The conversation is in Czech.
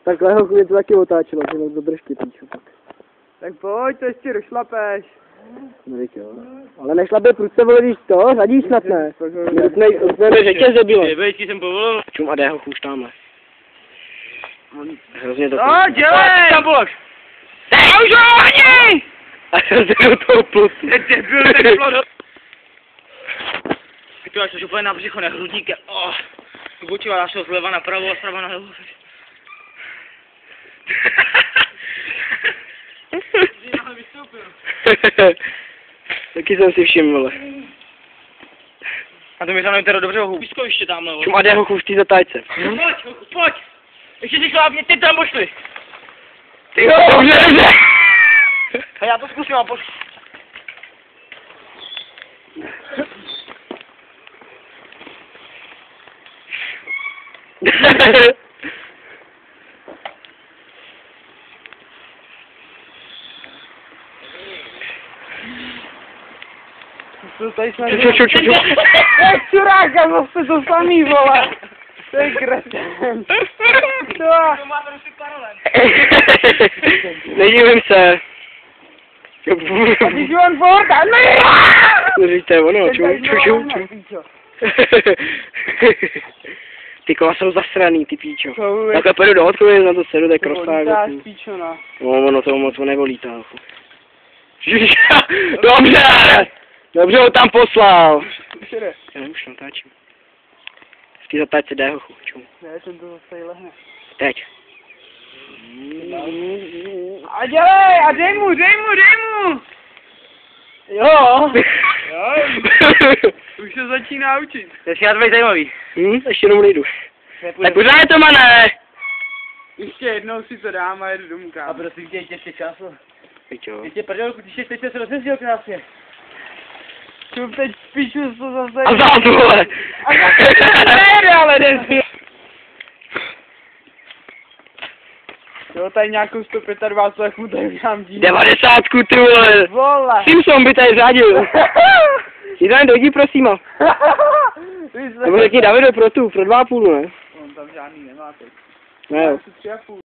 Takhle ho mě to taky otáčelo, že do držky píču. Tak pojď, to ještě došlapeš. No víš jo. Ale nešlape prudce, vole, víš to, řadíš snad ne. Utneme řetěz, debile. Jebejčí jsem povolil. Čum a jde ho chůž tamhle. Hrozně to... No, dělej! Tam polož. Už ho ohni! A hrozně do toho plusu. Debil, ten plod. Ty až to úplně na břicho, ne hrudníkem. Vybočila dáš to zleva napravo a zprava na levo. Taky jsem si všiml, vole. A to mi tam teda dobře ho pískoviště tamhle, vole. Čum a jde ho chůž v té zatáčce. Pojď! Ještě si šlápně, ty tam pošli! Ty jo, dobře! A já to zkusím a pošli. Ču. Jak čuráka, zase to samý, vole. To je kresen. To má prostě paralel. Nedívím se. A když on furt, a ne! Neříte ono, ču. Ty kola jsou zasraný, ty píčo. Takhle půjdu do odkověc, na to sedu, to je krosák. Píčona. No, ono to moc nevolí, táchu. Dobře! Dobře ho tam poslal. Já už natáčím. V té zatáčce jde ho chůču. Ne, ten to zase lehne. Teď. A dělej, a dej mu! Jo. Už se začíná učit. Teď já tvej zajímavý. Ještě jenom nejdu. Tak pořád je to, mané! Ještě jednou si to dám a jedu domů, kámo. A prosím tě, ještě času. Teď jo. Ještě prdělku, ty teď se rozjezdil krásně. Čup, teď píču to zase... A vzal tu, vole! A zase ale nezvěl. Jo, tady nějakou 125, jak mu tady dám dít. 90, ty vole! Vole! Simpson by tady řádil. Jdi tam dojdi, prosím. Nebo řekni Davide pro 2,5, ne? On tam žádný nemá teď. Ne jo. 3,5.